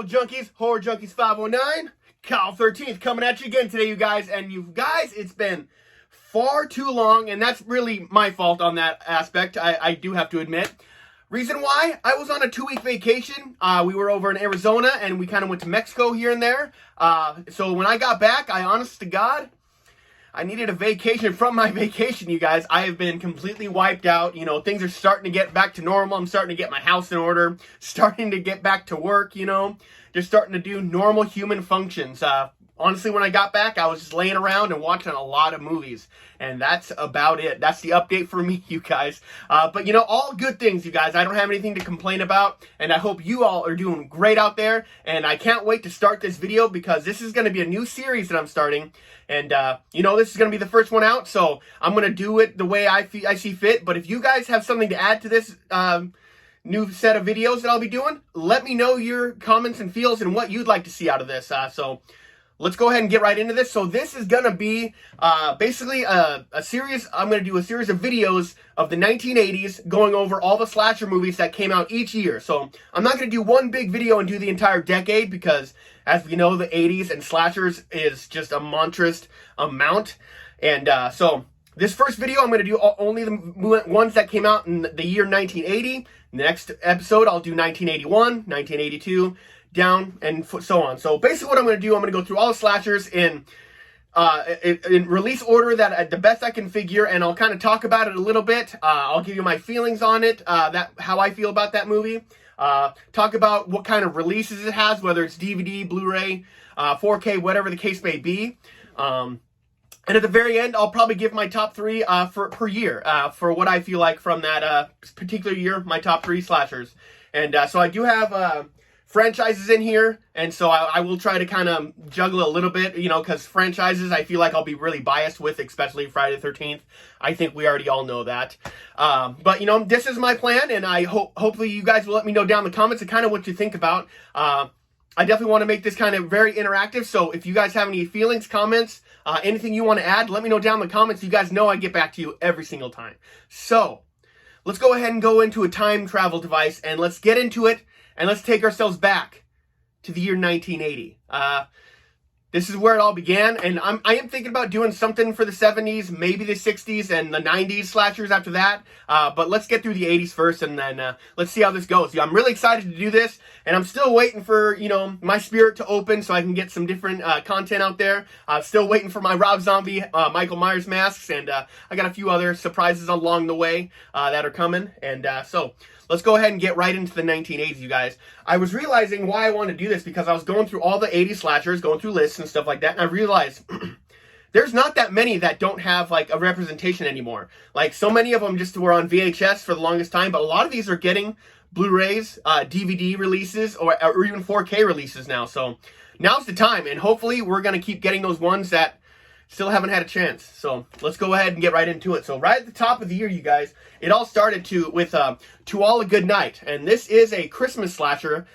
Hello, junkies. Horror Junkies 509. Kyle 13th coming at you again today, you guys. And you guys, it's been far too long, and that's really my fault on that aspect. I do have to admit. Reason why? I was on a 2-week vacation. We were over in Arizona, and we kind of went to Mexico here and there. So when I got back, honest to God, I needed a vacation from my vacation, you guys. I have been completely wiped out. You know, things are starting to get back to normal. I'm starting to get my house in order, starting to get back to work, you know, just starting to do normal human functions. Honestly, when I got back, I was just laying around and watching a lot of movies. And that's about it. That's the update for me, you guys. But, you know, all good things, you guys. I don't have anything to complain about. And I hope you all are doing great out there. And I can't wait to start this video because this is going to be a new series that I'm starting. And, you know, this is going to be the first one out. So I'm going to do it the way I see fit. But if you guys have something to add to this new set of videos that I'll be doing, let me know your comments and feels and what you'd like to see out of this. So let's go ahead and get right into this. So this is going to be basically a series. I'm going to do a series of videos of the 1980s going over all the slasher movies that came out each year. So I'm not going to do one big video and do the entire decade because, as we know, the 80s and slashers is just a monstrous amount. And so this first video, I'm going to do only the ones that came out in the year 1980. Next episode, I'll do 1981, 1982, down and so on. So basically what I'm going to do, I'm going to go through all the slashers in release order that the best I can figure, and I'll kind of talk about it a little bit. I'll give you my feelings on it, how I feel about that movie. Talk about what kind of releases it has, whether it's DVD, Blu-ray, 4K, whatever the case may be. And at the very end, I'll probably give my top 3 per year for what I feel like from that particular year, my top 3 slashers. And so I do have franchises in here, and so I will try to kind of juggle a little bit, you know, because franchises I feel like I'll be really biased with, especially Friday the 13th. I think we already all know that. But, you know, this is my plan, and I hopefully you guys will let me know down in the comments and kind of what you think about. I definitely want to make this kind of very interactive, so if you guys have any feelings, comments, anything you want to add, let me know down in the comments. You guys know I get back to you every single time. So let's go ahead and go into a time travel device, and let's get into it. And let's take ourselves back to the year 1980. This is where it all began, and I am thinking about doing something for the 70s, maybe the 60s, and the 90s slashers after that. But let's get through the 80s first, and then let's see how this goes. Yeah, I'm really excited to do this, and I'm still waiting for, you know, my spirit to open so I can get some different content out there. Still waiting for my Rob Zombie, Michael Myers masks, and I got a few other surprises along the way that are coming. And so let's go ahead and get right into the 1980s, you guys. I was realizing why I wanted to do this because I was going through all the 80s slashers, going through lists and stuff like that, and I realized there's not that many that don't have, like, a representation anymore. Like, so many of them just were on VHS for the longest time, but a lot of these are getting Blu-rays, DVD releases, or even 4K releases now. So now's the time, and hopefully we're going to keep getting those ones that still haven't had a chance. So let's go ahead and get right into it. So right at the top of the year, you guys, it all started with To All a Good Night. And this is a Christmas slasher.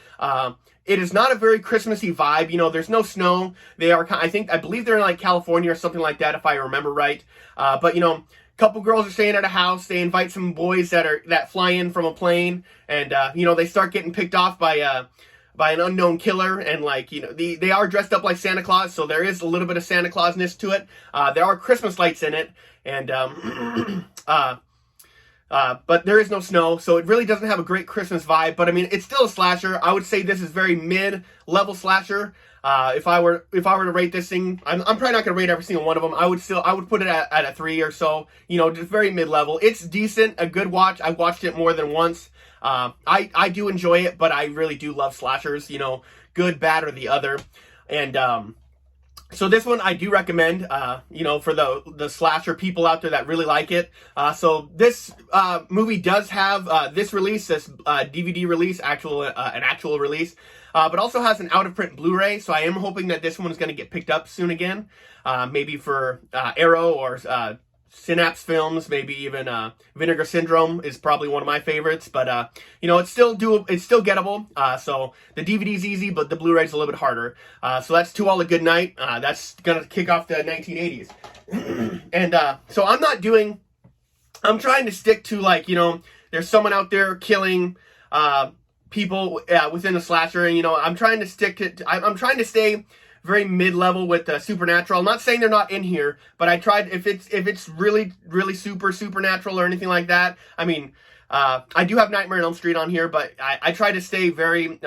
It is not a very Christmassy vibe. You know, there's no snow. They are, I believe they're in, like, California or something like that, if I remember right. But, you know, a couple girls are staying at a house. They invite some boys that fly in from a plane. And, you know, they start getting picked off by an unknown killer, and, like, you know, they are dressed up like Santa Claus, so there is a little bit of Santa Clausness to it. There are Christmas lights in it, and but there is no snow, so it really doesn't have a great Christmas vibe. But I mean, it's still a slasher. I would say this is very mid-level slasher. If I were to rate this thing, I'm probably not gonna rate every single one of them. I would put it at a 3 or so. You know, just very mid-level. It's decent, a good watch. I watched it more than once. I do enjoy it, but I really do love slashers, you know, good, bad, or the other. And so this one I do recommend, you know, for the slasher people out there that really like it. So this movie does have this release, this DVD release, an actual release, but also has an out-of-print Blu-ray. So I am hoping that this one is going to get picked up soon again, maybe for Arrow or Synapse Films, maybe even Vinegar Syndrome is probably one of my favorites. But you know, it's still gettable. So the DVD's easy, but the Blu-ray's a little bit harder. So that's To All a Good Night. That's gonna kick off the 1980s. And so I'm trying to stick to, like, you know, there's someone out there killing people within the slasher, and I'm trying to stick to. I'm trying to stay very mid-level with supernatural. I'm not saying they're not in here, but I tried. If it's really supernatural or anything like that, I mean, I do have Nightmare on Elm Street on here, but I try to stay very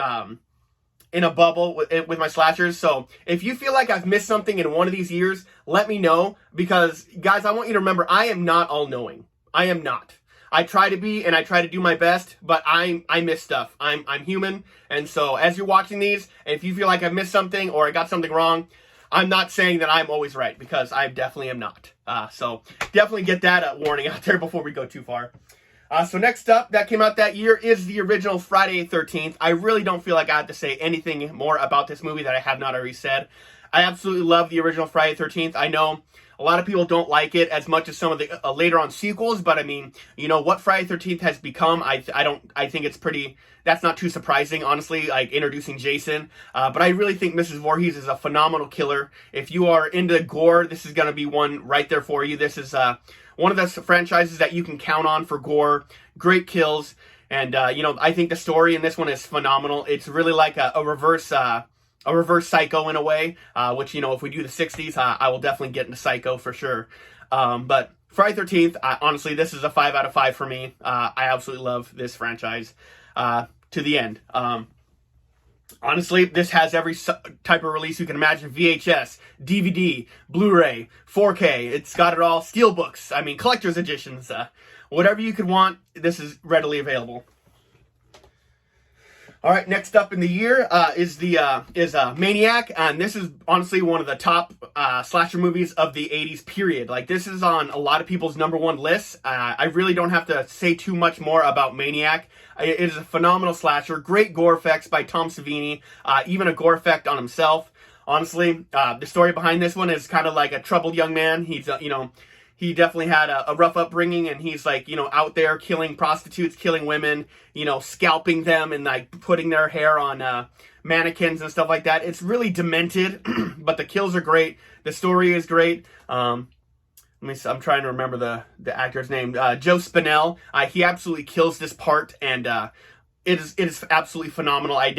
in a bubble with my slashers. So if you feel like I've missed something in one of these years, let me know, because guys, I want you to remember, I am not all-knowing. I am not. I try to be, and I try to do my best, but I miss stuff. I'm human, and so as you're watching these, if you feel like I've missed something or I got something wrong, I'm not saying that I'm always right, because I definitely am not. So definitely get that warning out there before we go too far. So next up, that came out that year, is the original Friday the 13th. I really don't feel like I have to say anything more about this movie that I have not already said. I absolutely love the original Friday the 13th. I know a lot of people don't like it as much as some of the later on sequels, but I mean, what Friday the 13th has become, I think it's pretty, that's not too surprising, honestly, like introducing Jason. But I really think Mrs. Voorhees is a phenomenal killer. If you are into gore, this is going to be one right there for you. This is one of the franchises that you can count on for gore, great kills, and I think the story in this one is phenomenal. It's really like a reverse Psycho in a way, which, if we do the 60s, I will definitely get into Psycho for sure. But Friday the 13th, honestly, this is a 5 out of 5 for me. I absolutely love this franchise to the end. Honestly, this has every type of release you can imagine. VHS, DVD, Blu-ray, 4K. It's got it all. Steelbooks. I mean, collector's editions. Whatever you could want, this is readily available. All right, next up in the year is Maniac, and this is honestly one of the top slasher movies of the 80s period. Like, this is on a lot of people's #1 lists. I really don't have to say too much more about Maniac. It is a phenomenal slasher, great gore effects by Tom Savini, even a gore effect on himself. Honestly, the story behind this one is kind of like a troubled young man. He's, he definitely had a rough upbringing, and he's like, out there killing prostitutes, killing women, scalping them and like putting their hair on mannequins and stuff like that. It's really demented, but the kills are great. The story is great. I'm trying to remember the actor's name. Joe Spinell. He absolutely kills this part, and it is absolutely phenomenal. I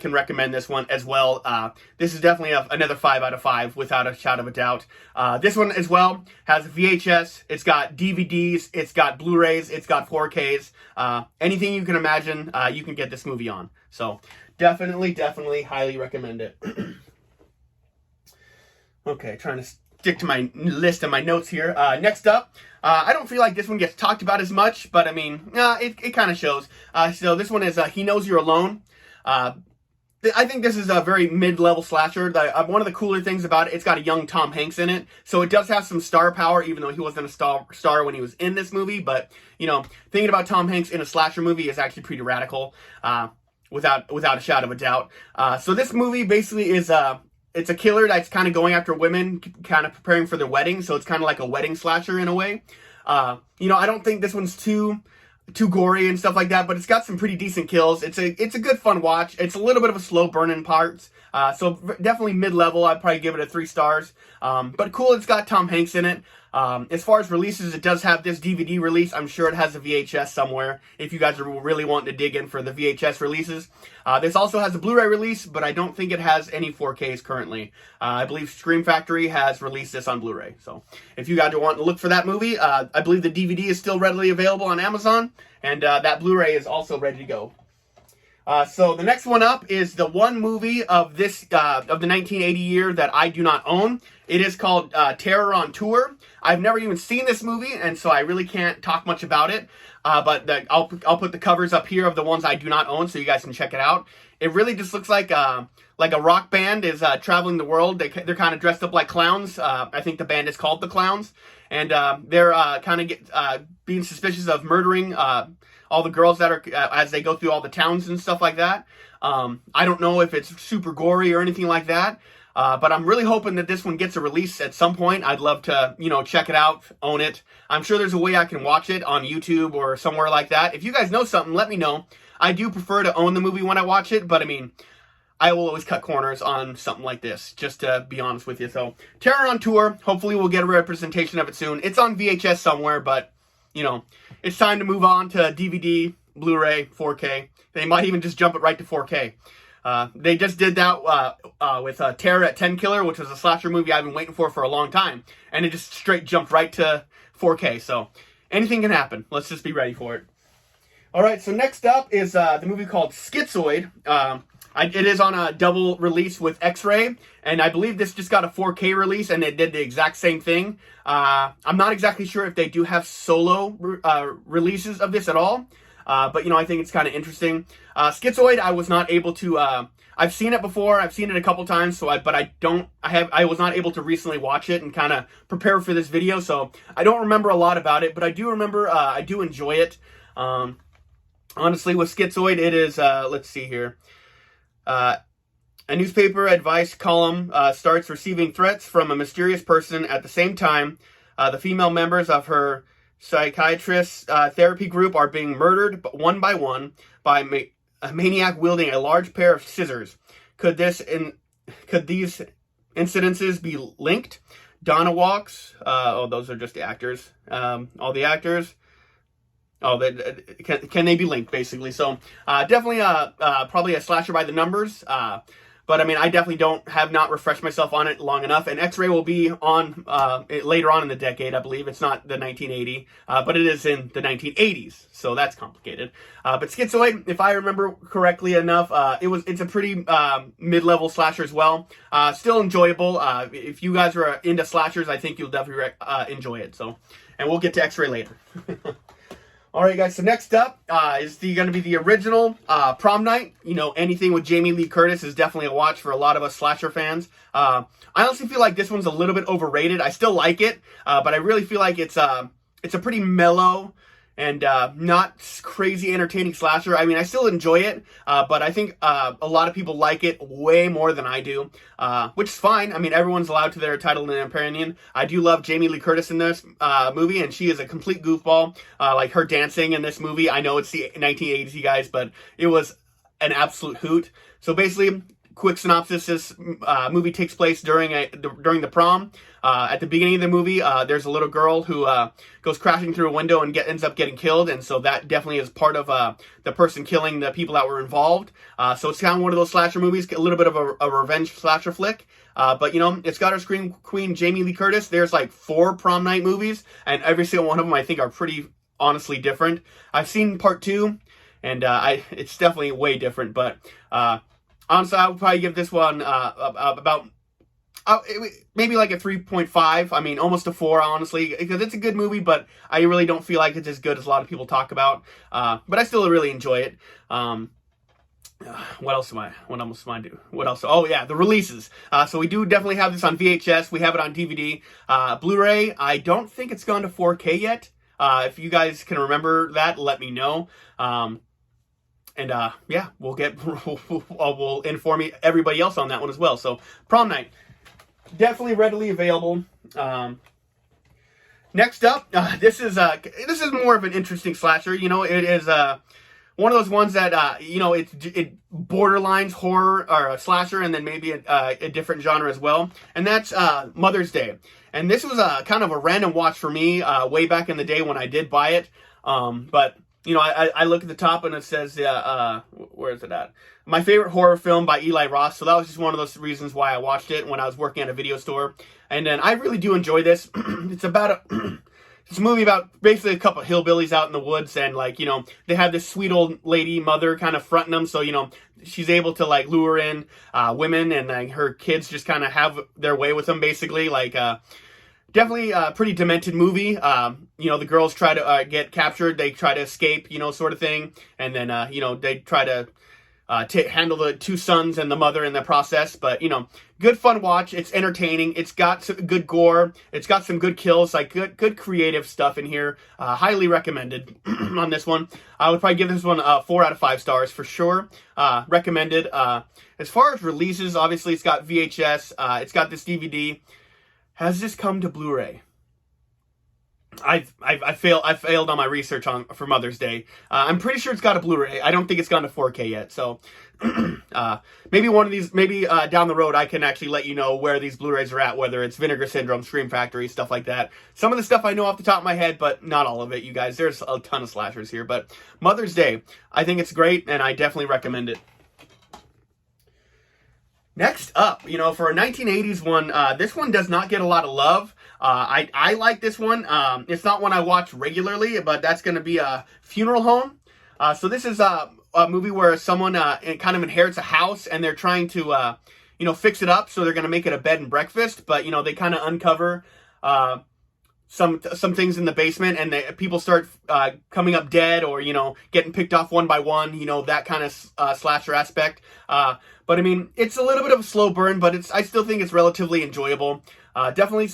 can recommend this one as well. This is definitely another 5 out of 5 without a shadow of a doubt. This one as well has VHS. It's got DVDs. It's got Blu-rays. It's got 4Ks. Anything you can imagine, you can get this movie on. So definitely highly recommend it. Okay, trying to stick to my list and my notes here. Next up, I don't feel like this one gets talked about as much, but I mean, it kind of shows. So this one is He Knows You're Alone. I think this is a very mid-level slasher. One of the cooler things about it, it's got a young Tom Hanks in it, so it does have some star power, even though he wasn't a star when he was in this movie. But thinking about Tom Hanks in a slasher movie is actually pretty radical, without a shadow of a doubt. So this movie basically is it's a killer that's kind of going after women, kind of preparing for their wedding. So it's kind of like a wedding slasher in a way. I don't think this one's too gory and stuff like that, but it's got some pretty decent kills. It's a good fun watch. It's a little bit of a slow burn in parts. So definitely mid-level. I'd probably give it a 3 stars. But cool, it's got Tom Hanks in it. As far as releases, it does have this DVD release. I'm sure it has a VHS somewhere if you guys are really wanting to dig in for the VHS releases. This also has a Blu-ray release, but I don't think it has any 4Ks currently. I believe Scream Factory has released this on Blu-ray. So if you guys want to look for that movie, I believe the DVD is still readily available on Amazon, and that Blu-ray is also ready to go. So the next one up is the one movie of the 1980 year that I do not own. It is called Terror on Tour. I've never even seen this movie, and so I really can't talk much about it. But I'll put the covers up here of the ones I do not own, so you guys can check it out. It really just looks like a rock band is traveling the world. They're kind of dressed up like clowns. I think the band is called the Clowns, and they're kind of being suspicious of murdering all the girls that are as they go through all the towns and stuff like that. I don't know if it's super gory or anything like that. But I'm really hoping that this one gets a release at some point. I'd love to, check it out, own it. I'm sure there's a way I can watch it on YouTube or somewhere like that. If you guys know something, let me know. I do prefer to own the movie when I watch it, but I mean, I will always cut corners on something like this, just to be honest with you. So, Terror on Tour. Hopefully we'll get a representation of it soon. It's on VHS somewhere, but, it's time to move on to DVD, Blu-ray, 4K. They might even just jump it right to 4K. They just did that with Terror at 10 Killer, which was a slasher movie I've been waiting for a long time. And it just straight jumped right to 4K. So anything can happen. Let's just be ready for it. All right, so next up is the movie called Schizoid. It is on a double release with X-Ray, and I believe this just got a 4K release, and it did the exact same thing. I'm not exactly sure if they do have solo releases of this at all, but I think it's kind of interesting. Schizoid, I was not able to. I've seen it before. I've seen it a couple times, but I was not able to recently watch it and kind of prepare for this video, so I don't remember a lot about it, but I do remember I do enjoy it. Honestly, with Schizoid, it is. Let's see here. A newspaper advice column starts receiving threats from a mysterious person. At the same time, the female members of her psychiatrist therapy group are being murdered one by one by a maniac wielding a large pair of scissors. Could these incidences be linked? Donna walks. Those are just the actors. All the actors. Can they be linked, basically? So, definitely, probably a slasher by the numbers. But I mean, I definitely have not refreshed myself on it long enough. And X-Ray will be on later on in the decade, I believe. It's not the 1980, but it is in the 1980s. So that's complicated. But Schizoid, if I remember correctly enough, it's a pretty mid-level slasher as well. Still enjoyable. If you guys are into slashers, I think you'll definitely enjoy it. So, and we'll get to X-Ray later. All right, guys, so next up is going to be the original Prom Night. Anything with Jamie Lee Curtis is definitely a watch for a lot of us slasher fans. I honestly feel like this one's a little bit overrated. I still like it, but I really feel like it's a pretty mellow and not crazy entertaining slasher. I mean, I still enjoy it, but I think a lot of people like it way more than I do, which is fine. I mean, everyone's allowed to their title and their opinion. I do love Jamie Lee Curtis in this movie, and she is a complete goofball. Like her dancing in this movie, I know it's the 1980s, you guys, but it was an absolute hoot. So basically, quick synopsis: this movie takes place during the prom. At the beginning of the movie, there's a little girl who goes crashing through a window and ends up getting killed, and so that definitely is part of the person killing the people that were involved. So it's kind of one of those slasher movies, a little bit of a revenge slasher flick. But it's got our scream queen Jamie Lee Curtis. There's like 4 Prom Night movies, and every single one of them I think are pretty honestly different. I've seen part 2, and it's definitely way different. But honestly, I would probably give this one about maybe like a 3.5. I mean, almost a 4, honestly, because it's a good movie, but I really don't feel like it's as good as a lot of people talk about. But I still really enjoy it. What else am I do? What else? Oh yeah, the releases. So we do definitely have this on VHS. We have it on DVD. Blu-ray, I don't think it's gone to 4K yet. If you guys can remember that, let me know. Yeah, we'll inform everybody else on that one as well. So Prom Night, definitely readily available. Next up, this is more of an interesting slasher. It is one of those ones that it borderlines horror or a slasher, and then maybe a different genre as well. And that's Mother's Day. And this was kind of a random watch for me way back in the day when I did buy it. But I look at the top and it says, where is it at? My favorite horror film by Eli Roth. So that was just one of those reasons why I watched it when I was working at a video store. And then I really do enjoy this. It's about it's a movie about basically a couple of hillbillies out in the woods, and they have this sweet old lady mother kind of fronting them. So she's able to lure in women, and her kids just kind of have their way with them, basically. Definitely a pretty demented movie. The girls try to get captured. They try to escape, sort of thing. And then, they try to handle the 2 sons and the mother in the process. But, good fun watch. It's entertaining. It's got some good gore. It's got some good kills, good creative stuff in here. Highly recommended on this one. I would probably give this one 4 out of 5 stars for sure. Recommended. As far as releases, obviously it's got VHS. It's got this DVD. Has this come to Blu-ray? I failed on my research for Mother's Day. I'm pretty sure it's got a Blu-ray. I don't think it's gone to 4K yet. So maybe one of these, down the road, I can actually let you know where these Blu-rays are at, whether it's Vinegar Syndrome, Scream Factory, stuff like that. Some of the stuff I know off the top of my head, but not all of it, you guys. There's a ton of slashers here. But Mother's Day, I think it's great, and I definitely recommend it. Next up, for a 1980s one, this one does not get a lot of love. I like this one. It's not one I watch regularly, but that's going to be a Funeral Home. So this is a movie where someone kind of inherits a house, and they're trying to, fix it up. So they're going to make it a bed and breakfast, but, they kind of uncover some things in the basement, and people start coming up dead, or getting picked off one by one, that kind of slasher aspect. But I mean, it's a little bit of a slow burn, but I still think it's relatively enjoyable. Definitely,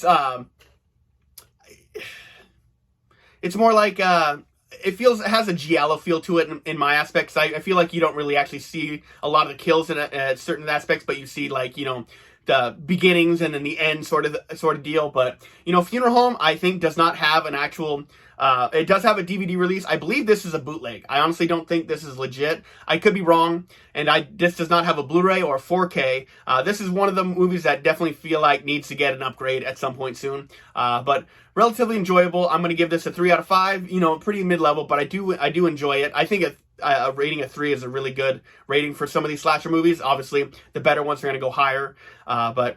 it's more like it has a giallo feel to it in my aspects. I feel like you don't really actually see a lot of the kills in certain aspects, but you see the beginnings and then the end sort of deal. But Funeral Home, I think, does not have an actual. It does have a DVD release. I believe this is a bootleg. I honestly don't think this is legit. I could be wrong, and this does not have a Blu-ray or 4K. This is one of the movies that definitely feel like needs to get an upgrade at some point soon. But relatively enjoyable. I'm going to give this a 3 out of 5. Pretty mid-level, but I do enjoy it. I think a rating of 3 is a really good rating for some of these slasher movies. Obviously, the better ones are going to go higher. But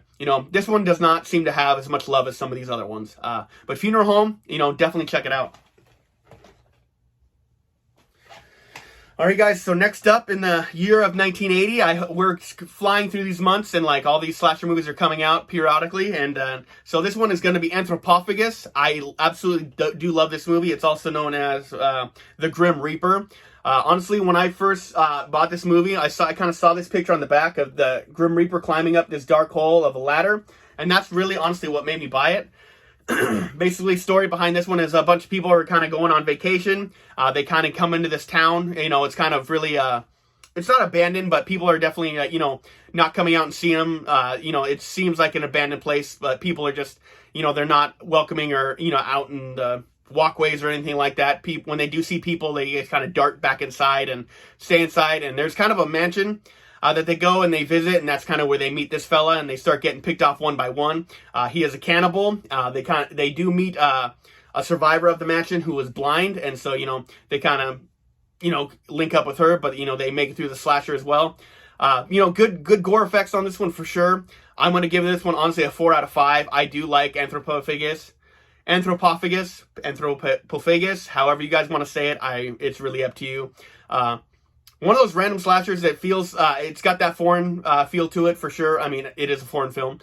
this one does not seem to have as much love as some of these other ones. But Funeral Home, definitely check it out. All right, guys, so next up in the year of 1980, we're flying through these months, and all these slasher movies are coming out periodically, and so this one is going to be Anthropophagus. I absolutely do love this movie. It's also known as The Grim Reaper. Honestly, when I first bought this movie, I kind of saw this picture on the back of the Grim Reaper climbing up this dark hole of a ladder, and that's really honestly what made me buy it. Basically, story behind this one is a bunch of people are kind of going on vacation. They kind of come into this town. It's kind of really, it's not abandoned, but people are definitely, not coming out and seeing them. It seems like an abandoned place, but people are just, they're not welcoming or, out in the walkways or anything like that. When they do see people, they just kind of dart back inside and stay inside. And there's kind of a mansion that they go and they visit, and that's kind of where they meet this fella, and they start getting picked off one by one. He is a cannibal. They do meet a survivor of the mansion who was blind, and so they kind of link up with her, but they make it through the slasher as well. Good gore effects on this one for sure. I'm going to give this one honestly a 4 out of 5. I do like Anthropophagus, however you guys want to say it. It's really up to you. One of those random slashers that feels, it's got that foreign feel to it for sure. I mean, it is a foreign film.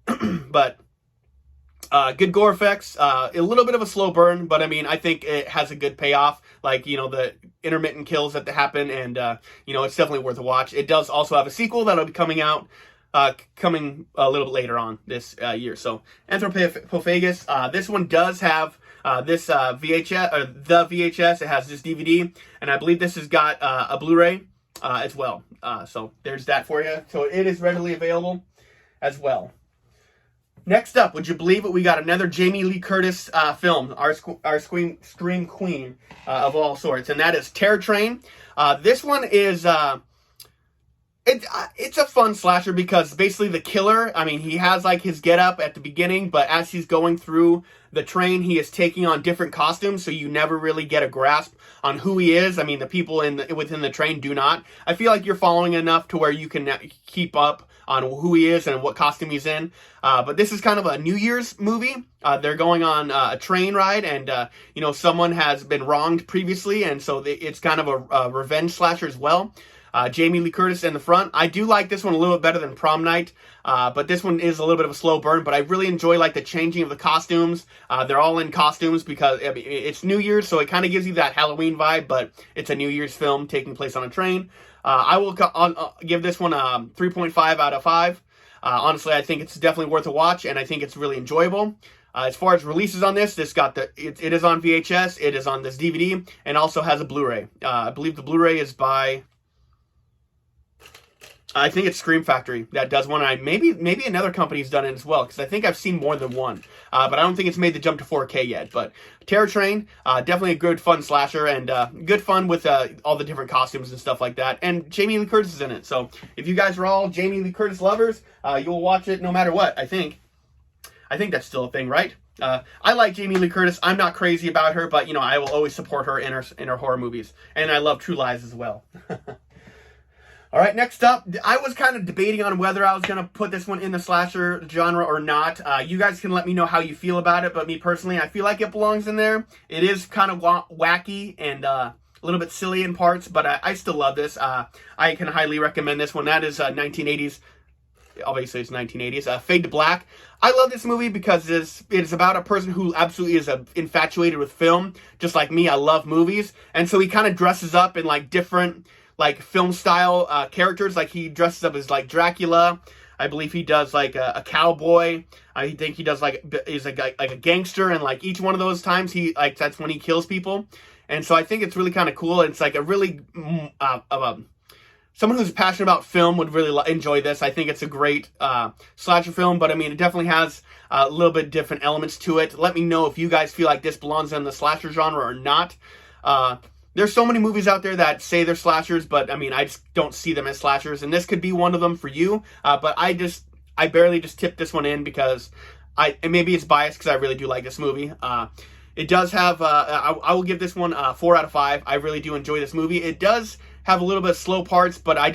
But good gore effects, a little bit of a slow burn, but I mean, I think it has a good payoff. The intermittent kills that happen, and, it's definitely worth a watch. It does also have a sequel that'll be coming out, coming a little bit later on this year. So, Anthropophagus, this one does have this VHS, or the VHS. It has this DVD, and I believe this has got a Blu-ray as well. So there's that for you. So it is readily available as well. Next up, would you believe it? We got another Jamie Lee Curtis film, our scream queen of all sorts, and that is Territrain. This one is it's a fun slasher because basically the killer, I mean, he has his getup at the beginning, but as he's going through the train, he is taking on different costumes, so you never really get a grasp on who he is. I mean, the people within the train do not. I feel like you're following enough to where you can keep up on who he is and what costume he's in. But this is kind of a New Year's movie. They're going on a train ride, and someone has been wronged previously, and so it's kind of a revenge slasher as well. Jamie Lee Curtis in the front. I do like this one a little bit better than Prom Night, but this one is a little bit of a slow burn, but I really enjoy the changing of the costumes. They're all in costumes because it's New Year's, so it kind of gives you that Halloween vibe, but it's a New Year's film taking place on a train. I will give this one a 3.5 out of 5. Honestly, I think it's definitely worth a watch, and I think it's really enjoyable. As far as releases on this, it is on VHS, it is on this DVD, and also has a Blu-ray. I believe the Blu-ray is by I think it's Scream Factory that does one. Maybe another company's done it as well, because I think I've seen more than one. But I don't think it's made the jump to 4K yet. But Territrain, definitely a good fun slasher, and good fun with all the different costumes and stuff like that. And Jamie Lee Curtis is in it. So if you guys are all Jamie Lee Curtis lovers, you'll watch it no matter what, I think. I think that's still a thing, right? I like Jamie Lee Curtis. I'm not crazy about her, but, you know, I will always support her in her horror movies. And I love True Lies as well. All right, next up, I was kind of debating on whether I was going to put this one in the slasher genre or not. You guys can let me know how you feel about it, but me personally, I feel like it belongs in there. It is kind of wacky and a little bit silly in parts, but I still love this. I can highly recommend this one. That is 1980s. Obviously, it's 1980s. Fade to Black. I love this movie because it's about a person who absolutely is infatuated with film. Just like me, I love movies. And so he kind of dresses up in like different film style characters. Like he dresses up as like Dracula. I believe he does like a cowboy. I think he does he's like a gangster, and like each one of those times that's when he kills people. And so I think it's really kind of cool. It's like a really someone who's passionate about film would really enjoy this. I think it's a great slasher film, but I mean, it definitely has a little bit different elements to it. Let me know if you guys feel like this belongs in the slasher genre or not. There's so many movies out there that say they're slashers, but I mean, I just don't see them as slashers, and this could be one of them for you. But I barely just tipped this one in because and maybe it's biased because I really do like this movie. It does have, I will give this one 4 out of 5. I really do enjoy this movie. It does have a little bit of slow parts, but I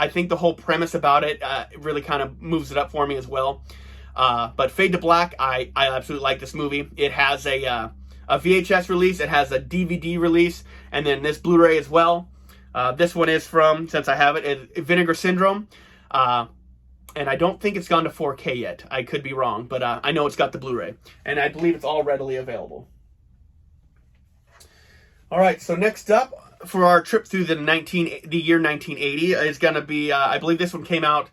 think the whole premise about it really kind of moves it up for me as well. But Fade to Black, I absolutely like this movie. It has a VHS release, it has a DVD release, and then this Blu-ray as well. This one is from, since I have it, Vinegar Syndrome. And I don't think it's gone to 4K yet. I could be wrong, but I know it's got the Blu-ray. And I believe it's all readily available. All right, so next up for our trip through the year 1980 is going to be, I believe this one came out,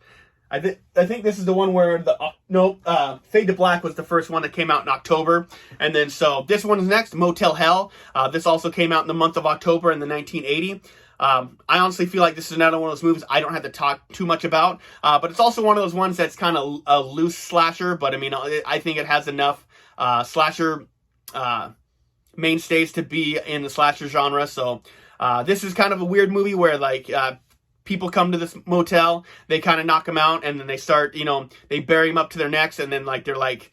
I think this is the one where Fade to Black was the first one that came out in October. And then so this one is next, Motel Hell. This also came out in the month of October in the 1980. I honestly feel like this is another one of those movies I don't have to talk too much about. But it's also one of those ones that's kind of a loose slasher. But I mean, I think it has enough slasher mainstays to be in the slasher genre. So this is kind of a weird movie where like people come to this motel, they kind of knock them out, and then they start, they bury them up to their necks, and then like they're like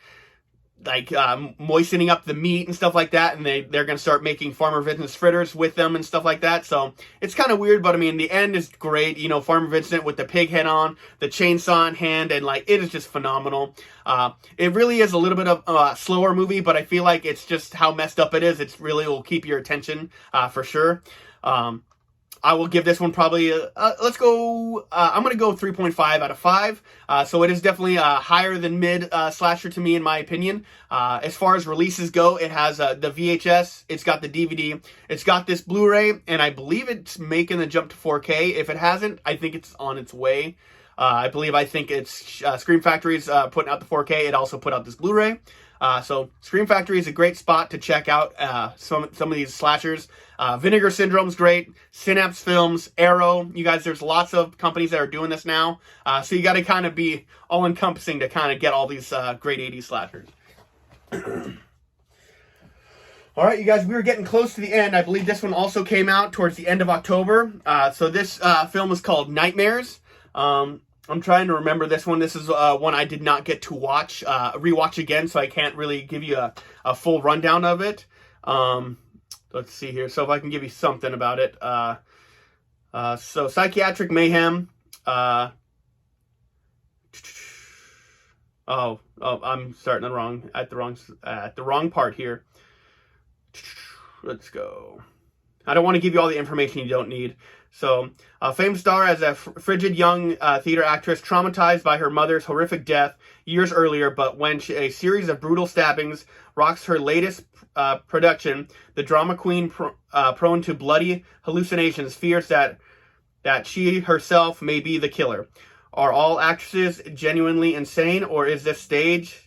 moistening up the meat and stuff like that, and they're gonna start making Farmer Vincent's fritters with them and stuff like that. So it's kind of weird, but I mean the end is great. Farmer Vincent with the pig head on, the chainsaw in hand, and like it is just phenomenal. It really is a little bit of a slower movie, but I feel like it's just how messed up it is. It's really will keep your attention for sure. I will give this one probably, I'm going to go 3.5 out of 5. So it is definitely higher than mid slasher to me, in my opinion. As far as releases go, it has the VHS, it's got the DVD, it's got this Blu-ray, and I believe it's making the jump to 4K. If it hasn't, I think it's on its way. I think it's Scream Factory's putting out the 4K. It also put out this Blu-ray. So Scream Factory is a great spot to check out some of these slashers. Vinegar Syndrome's great. Synapse Films, Arrow. You guys, there's lots of companies that are doing this now. So you got to kind of be all-encompassing to kind of get all these great 80s slashers. All right, you guys, we were getting close to the end. I believe this one also came out towards the end of October. So this film is called Nightmares. I'm trying to remember this one. This is one I did not get to rewatch again, so I can't really give you a full rundown of it. Let's see here. So if I can give you something about it. So psychiatric mayhem. I'm starting at the wrong part here. Let's go. I don't want to give you all the information you don't need. So, famed star as a frigid young theater actress traumatized by her mother's horrific death years earlier, but when a series of brutal stabbings rocks her latest production, the drama queen, prone to bloody hallucinations, fears that she herself may be the killer. Are all actresses genuinely insane, or is the stage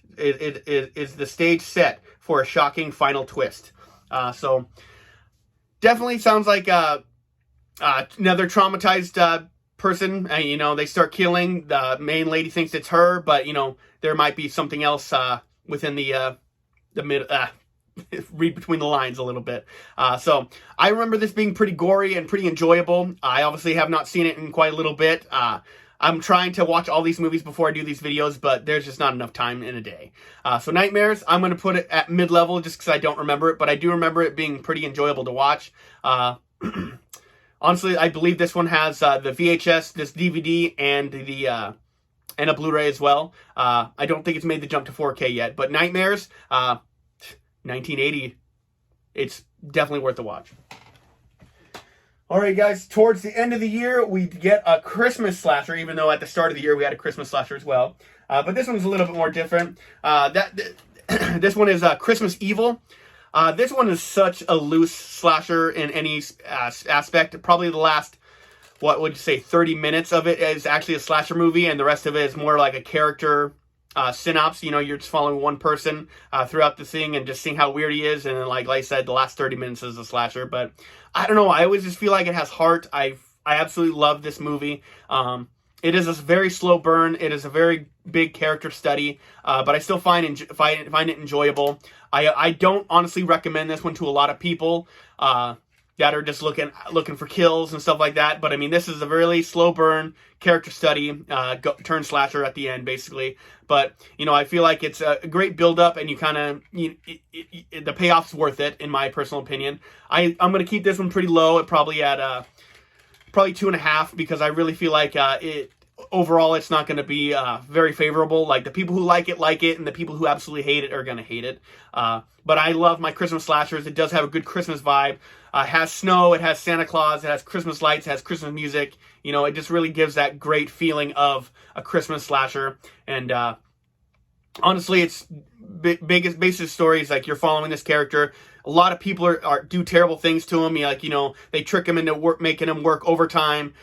set for a shocking final twist? So, definitely sounds like another traumatized person, and you know, they start killing. The main lady thinks it's her, but you know, there might be something else within the mid. Read between the lines a little bit. So I remember this being pretty gory and pretty enjoyable. I obviously have not seen it in quite a little bit. I'm trying to watch all these movies before I do these videos, but there's just not enough time in a day. So Nightmares, I'm going to put it at mid-level just because I don't remember it, but I do remember it being pretty enjoyable to watch. Honestly, I believe this one has the VHS, this DVD, and and a Blu-ray as well. I don't think it's made the jump to 4K yet, but Nightmares, 1980, it's definitely worth the watch. Alright guys, towards the end of the year, we get a Christmas slasher, even though at the start of the year we had a Christmas slasher as well. But this one's a little bit more different. This one is Christmas Evil. This one is such a loose slasher in any aspect. Probably the last, what would you say, 30 minutes of it is actually a slasher movie, and the rest of it is more like a character synopsis. You know, you're just following one person throughout the thing and just seeing how weird he is, and then like I said, the last 30 minutes is a slasher. But I don't know, I always just feel like it has heart. I absolutely love this movie. It is a very slow burn. It is a very big character study, but I still find it enjoyable. I don't honestly recommend this one to a lot of people that are just looking for kills and stuff like that. But I mean, this is a really slow burn character study, turn slasher at the end, basically. But you know, I feel like it's a great build up, and you kind of the payoff's worth it, in my personal opinion. I'm gonna keep this one pretty low, probably at probably 2.5, because I really feel like overall it's not going to be very favorable. Like, the people who like it, and the people who absolutely hate it are going to hate it. But I love my Christmas slashers. It does have a good Christmas vibe. It has snow, it has Santa Claus, it has Christmas lights, it has Christmas music. You know, it just really gives that great feeling of a Christmas slasher. And honestly, it's basic stories. Like, you're following this character. A lot of people do terrible things to him. Like, you know, they trick him into making him work overtime.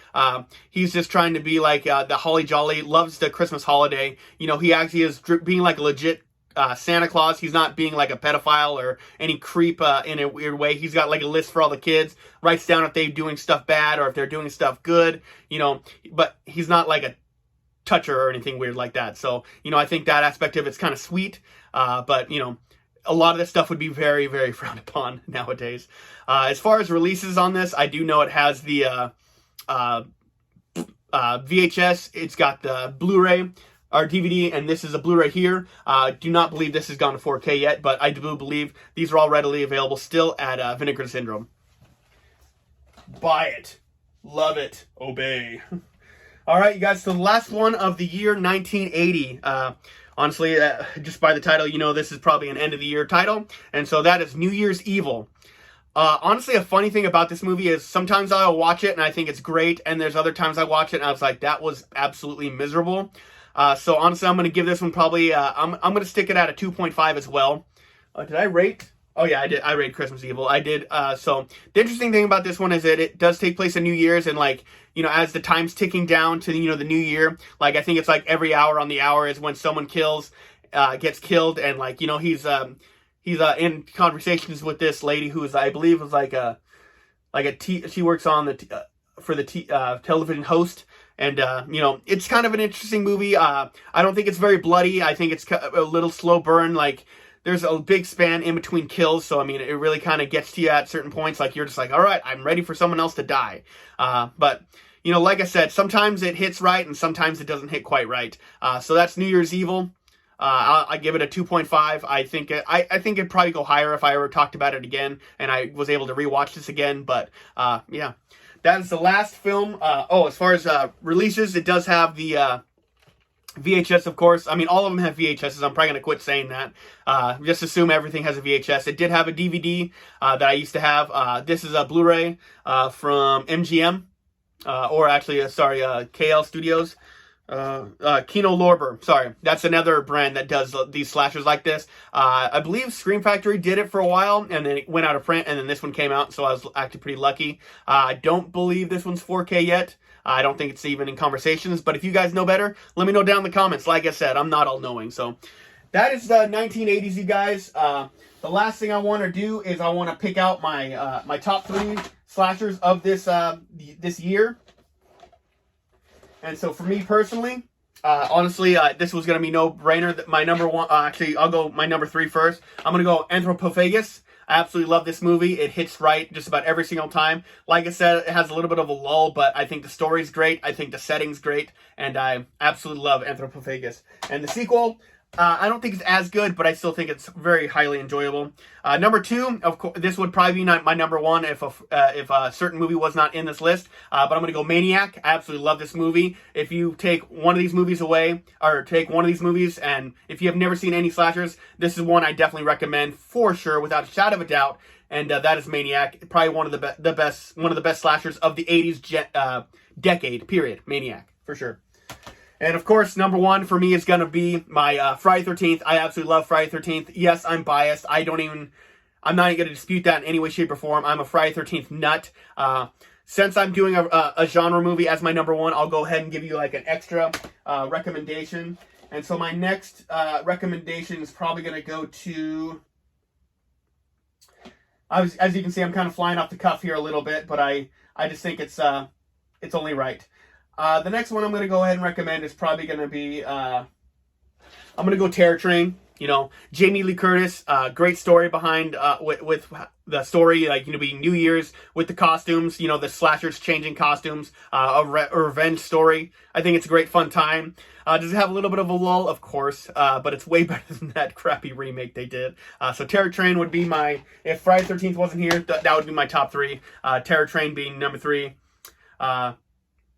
He's just trying to be like the holly jolly, loves the Christmas holiday. You know, he actually is being like a legit Santa Claus. He's not being like a pedophile or any creep in a weird way. He's got like a list for all the kids, writes down if they're doing stuff bad or if they're doing stuff good, you know, but he's not like a toucher or anything weird like that. So, you know, I think that aspect of it's kind of sweet, but, you know, a lot of this stuff would be very, very frowned upon nowadays. As far as releases on this, I do know it has the VHS. It's got the Blu-ray or DVD, and this is a Blu-ray here. Do not believe this has gone to 4K yet, but I do believe these are all readily available still at Vinegar Syndrome. Buy it. Love it. Obey. All right, you guys, so the last one of the year, 1980. Honestly, just by the title, you know this is probably an end-of-the-year title, and so that is New Year's Evil. Honestly, a funny thing about this movie is sometimes I'll watch it and I think it's great, and there's other times I watch it and I was like, that was absolutely miserable. So honestly, I'm going to give this one probably, I'm going to stick it at a 2.5 as well. Did I rate? Oh yeah, I did. I rate Christmas Evil. I did. So the interesting thing about this one is that it does take place in New Year's, and like, you know, as the time's ticking down to, you know, the new year, like I think it's like every hour on the hour is when someone gets killed, and like, you know, he's in conversations with this lady who is, I believe, was she works on for the television host. And, you know, it's kind of an interesting movie. I don't think it's very bloody. I think it's a little slow burn. Like, there's a big span in between kills. So, I mean, it really kind of gets to you at certain points. Like, you're just like, all right, I'm ready for someone else to die. But, you know, like I said, sometimes it hits right and sometimes it doesn't hit quite right. So that's New Year's Evil. I give it a 2.5. I think it'd probably go higher if I ever talked about it again and I was able to rewatch this again. But, yeah. That is the last film. As far as releases, it does have the VHS, of course. I mean, all of them have VHSs. I'm probably going to quit saying that. Just assume everything has a VHS. It did have a DVD that I used to have. This is a Blu-ray from MGM. Or actually, KL Studios. Kino Lorber. Sorry. That's another brand that does these slashers like this. I believe Scream Factory did it for a while, and then it went out of print, and then this one came out, so I was actually pretty lucky. I don't believe this one's 4K yet. I don't think it's even in conversations, but if you guys know better, let me know down in the comments. Like I said, I'm not all-knowing. So that is the 1980s, you guys. The last thing I want to do is I want to pick out my my top 3 slashers of this this year. And so for me personally, honestly, this was going to be no-brainer. My number one, actually, I'll go my number 3 first. I'm going to go Anthropophagus. I absolutely love this movie. It hits right just about every single time. Like I said, it has a little bit of a lull, but I think the story's great. I think the setting's great, and I absolutely love Anthropophagus. And the sequel, I don't think it's as good, but I still think it's very highly enjoyable. Number 2, of course, this would probably be my number 1 if a certain movie was not in this list. But I'm going to go Maniac. I absolutely love this movie. If you take one of these movies away, or take one of these movies, and if you have never seen any slashers, this is one I definitely recommend for sure, without a shadow of a doubt. And that is Maniac. Probably one of the best slashers of the 80s decade period. Maniac for sure. And of course, number 1 for me is going to be my Friday 13th. I absolutely love Friday 13th. Yes, I'm biased. I'm not even going to dispute that in any way, shape, or form. I'm a Friday 13th nut. Since I'm doing a genre movie as my number 1, I'll go ahead and give you like an extra recommendation. And so my next recommendation is probably going to go to... As you can see, I'm kind of flying off the cuff here a little bit, but I just think it's only right. The next one I'm going to go ahead and recommend is probably going to be, I'm going to go Territrain. You know, Jamie Lee Curtis, great story behind, with the story, like, you know, being New Year's with the costumes, you know, the slashers changing costumes, a revenge story. I think it's a great fun time. Does it have a little bit of a lull? Of course, but it's way better than that crappy remake they did. So Territrain would be if Friday 13th wasn't here, that would be my top 3. Territrain being number 3.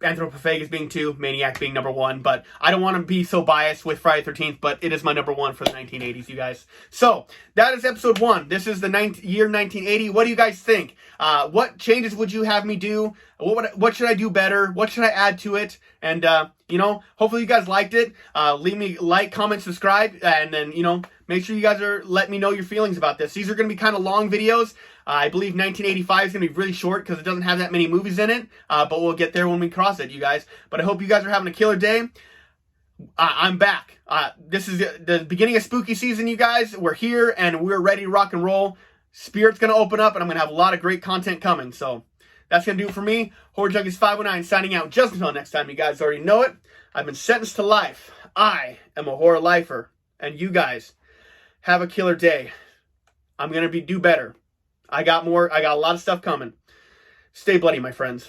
Anthropophagus being 2, Maniac being number 1, but I don't want to be so biased with Friday 13th, but it is my number 1 for the 1980s, you guys. So, that is episode 1. This is the year 1980. What do you guys think? What changes would you have me do? What should I do better? What should I add to it? And, you know, hopefully you guys liked it. Leave me like, comment, subscribe, and then, you know, make sure you guys are letting me know your feelings about this. These are going to be kind of long videos. I believe 1985 is going to be really short because it doesn't have that many movies in it, but we'll get there when we cross it, you guys. But I hope you guys are having a killer day. I'm back. This is the beginning of spooky season, you guys. We're here, and we're ready to rock and roll. Spirit's going to open up, and I'm going to have a lot of great content coming. So that's going to do it for me. Horror Junkies 519 signing out. Just until next time, you guys already know it. I've been sentenced to life. I am a horror lifer, and you guys have a killer day. I'm going to do better. I got a lot of stuff coming. Stay bloody, my friends.